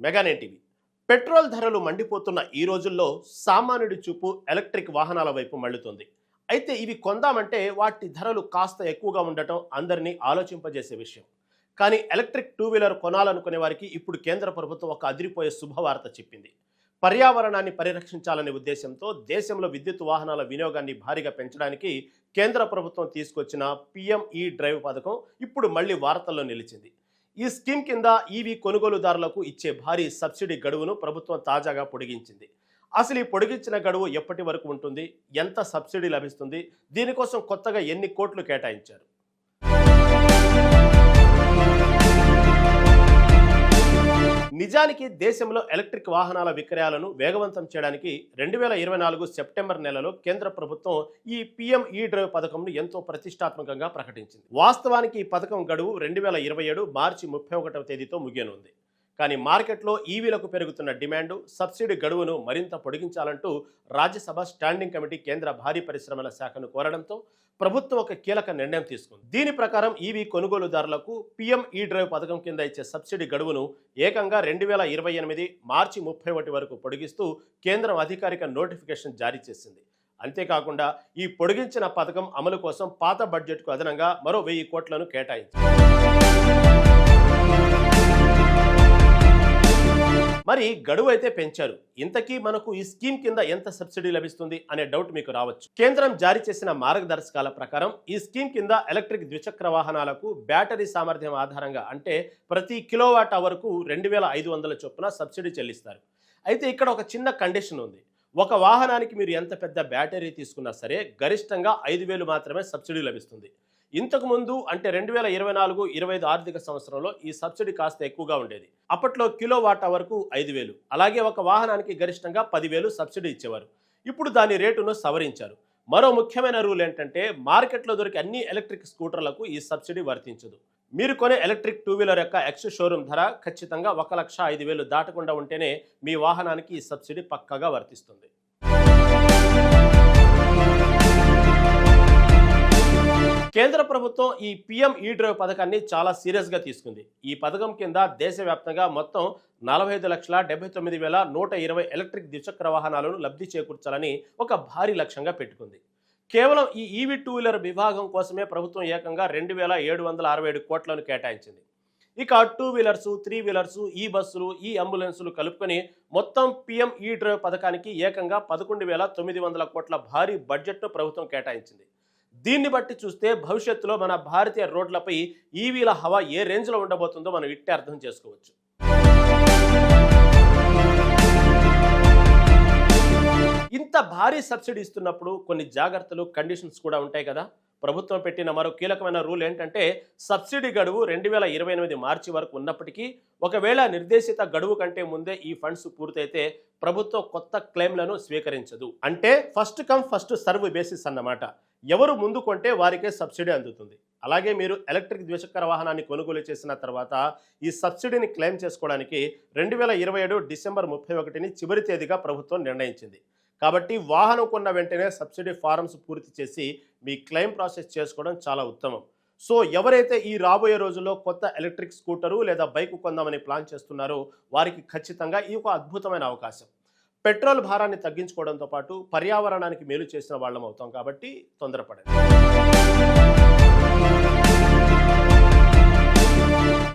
మెగానే TV. Petrol ధరలు మండిపోతున్న ఈ రోజుల్లో సామాన్యుడి చూపు ఎలక్ట్రిక్ వాహనాల వైపు మళ్ళుతుంది. అయితే ఇవి కొందామంటే వాటి ధరలు కాస్త ఎక్కువగా ఉండటం అందరినీ ఆలోచింపజేసే విషయం. కానీ ఎలక్ట్రిక్ టూ వీలర్ కొనాలనుకునే వారికి ఇప్పుడు కేంద్ర ప్రభుత్వం ఒక అదిరిపోయే శుభవార్త చెప్పింది. పర్యావరణాన్ని పరిరక్షించాలనే ఉద్దేశంతో దేశంలో విద్యుత్ వాహనాల వినియోగాన్ని భారీగా పెంచడానికి కేంద్ర ప్రభుత్వం తీసుకొచ్చిన పిఎం ఈ డ్రైవ్ పథకం ఇప్పుడు మళ్ళీ వార్తల్లో నిలిచింది. ఈ స్కీమ్ కింద ఈవీ కొనుగోలుదారులకు ఇచ్చే భారీ సబ్సిడీ గడువును ప్రభుత్వం తాజాగా పొడిగించింది. అసలు ఈ పొడిగించిన గడువు ఎప్పటి వరకు ఉంటుంది, ఎంత సబ్సిడీ లభిస్తుంది, దీనికోసం కొత్తగా ఎన్ని కోట్లు కేటాయించారు? నిజానికి దేశంలో ఎలక్ట్రిక్ వాహనాల విక్రయాలను వేగవంతం చేయడానికి 2024 సెప్టెంబర్ నెలలో కేంద్ర ప్రభుత్వం ఈ పిఎం ఈ డ్రైవ్ పథకంను ఎంతో ప్రతిష్టాత్మకంగా ప్రకటించింది. వాస్తవానికి ఈ పథకం గడువు 2027 మార్చి 31వ తేదీతో ముగియనుంది. కానీ మార్కెట్లో ఈవీలకు పెరుగుతున్న డిమాండ్ సబ్సిడీ గడువును మరింత పొడిగించాలంటూ రాజ్యసభ స్టాండింగ్ కమిటీ కేంద్ర భారీ పరిశ్రమల శాఖను కోరడంతో ప్రభుత్వం ఒక కీలక నిర్ణయం తీసుకుంది. దీని ప్రకారం ఈవీ కొనుగోలుదారులకు పిఎం ఈ డ్రైవ్ పథకం కింద ఇచ్చే సబ్సిడీ గడువును ఏకంగా 2028 మార్చి 31 వరకు పొడిగిస్తూ కేంద్రం అధికారిక నోటిఫికేషన్ జారీ చేసింది. అంతేకాకుండా ఈ పొడిగించిన పథకం అమలు కోసం పాత బడ్జెట్కు అదనంగా మరో 1000 కోట్లను కేటాయించింది. మరి గడువు అయితే పెంచారు. ఇంతకీ మనకు ఈ స్కీమ్ కింద ఎంత సబ్సిడీ లభిస్తుంది అనే డౌట్ మీకు రావచ్చు. కేంద్రం జారీ చేసిన మార్గదర్శకాల ప్రకారం ఈ స్కీమ్ కింద ఎలక్ట్రిక్ ద్విచక్ర వాహనాలకు బ్యాటరీ సామర్థ్యం ఆధారంగా అంటే ప్రతి కిలోవాట్ అవర్కు 2500 చొప్పున సబ్సిడీ చెల్లిస్తారు. అయితే ఇక్కడ ఒక చిన్న కండిషన్ ఉంది. ఒక వాహనానికి మీరు ఎంత పెద్ద బ్యాటరీ తీసుకున్నా సరే గరిష్టంగా 5000 మాత్రమే సబ్సిడీ లభిస్తుంది. ఇంతకు ముందు అంటే 2024-25 ఆర్థిక సంవత్సరంలో ఈ సబ్సిడీ కాస్త ఎక్కువగా ఉండేది. అప్పట్లో కిలోవాట్ అవర్కు 5000, అలాగే ఒక వాహనానికి గరిష్టంగా 10,000 సబ్సిడీ ఇచ్చేవారు. ఇప్పుడు దాని రేటును సవరించారు. మరో ముఖ్యమైన రూల్ ఏంటంటే మార్కెట్లో దొరికే అన్ని ఎలక్ట్రిక్ స్కూటర్లకు ఈ సబ్సిడీ వర్తించదు. మీరు కొనే ఎలక్ట్రిక్ టూ వీలర్ యొక్క ఎక్స్ షోరూమ్ ధర ఖచ్చితంగా 1,05,000 దాటకుండా ఉంటేనే మీ వాహనానికి ఈ సబ్సిడీ పక్కాగా వర్తిస్తుంది. కేంద్ర ప్రభుత్వం ఈ పిఎం ఈ డ్రైవ్ పథకాన్ని చాలా సీరియస్గా తీసుకుంది. ఈ పథకం కింద దేశవ్యాప్తంగా మొత్తం 45,79,120 ఎలక్ట్రిక్ ద్విచక్ర వాహనాలను లబ్ధి చేకూర్చాలని ఒక భారీ లక్ష్యంగా పెట్టుకుంది. కేవలం ఈ ఈవీ టూ వీలర్ విభాగం కోసమే ప్రభుత్వం ఏకంగా 2,767 కోట్లను కేటాయించింది. ఇక టూ వీలర్సు, త్రీ వీలర్సు, ఈ బస్సులు, ఈ అంబులెన్సులు కలుపుకొని మొత్తం పిఎం ఈ డ్రైవ్ పథకానికి ఏకంగా 11,900 కోట్ల భారీ బడ్జెట్ను ప్రభుత్వం కేటాయించింది. దీన్ని బట్టి చూస్తే భవిష్యత్తులో మన భారతీయ రోడ్లపై ఈవీల హవా ఏ రేంజ్లో ఉండబోతుందో మనం ఇట్టే అర్థం చేసుకోవచ్చు. ఇంత భారీ సబ్సిడీ ఇస్తున్నప్పుడు కొన్ని జాగ్రత్తలు, కండిషన్స్ కూడా ఉంటాయి కదా. ప్రభుత్వం పెట్టిన మరో కీలకమైన రూల్ ఏంటంటే సబ్సిడీ గడువు 2028 మార్చి వరకు ఉన్నప్పటికీ ఒకవేళ నిర్దేశిత గడువు కంటే ముందే ఈ ఫండ్స్ పూర్తయితే ప్రభుత్వం కొత్త క్లెయిమ్లను స్వీకరించదు. అంటే first come first serve basis అన్నమాట. ఎవరు ముందు కొంటే వారికే సబ్సిడీ అందుతుంది. అలాగే మీరు ఎలక్ట్రిక్ ద్విచక్ర వాహనాన్ని కొనుగోలు చేసిన తర్వాత ఈ సబ్సిడీని క్లెయిమ్ చేసుకోవడానికి 2027 డిసెంబర్ 31ని చివరి తేదీగా ప్రభుత్వం నిర్ణయించింది. కాబట్టి వాహనం కొన్న వెంటనే సబ్సిడీ ఫారమ్స్ పూర్తి చేసి మీ క్లెయిమ్ ప్రాసెస్ చేసుకోవడం చాలా ఉత్తమం. సో ఎవరైతే ఈ రాబోయే రోజుల్లో కొత్త ఎలక్ట్రిక్ స్కూటరు లేదా బైక్ కొందామని ప్లాన్ చేస్తున్నారో వారికి ఖచ్చితంగా ఈ ఒక అద్భుతమైన అవకాశం. పెట్రోల్ భారాన్ని తగ్గించుకోవడంతో పాటు పర్యావరణానికి మేలు చేసిన వాళ్ళం అవుతాం కాబట్టి తొందరపడండి.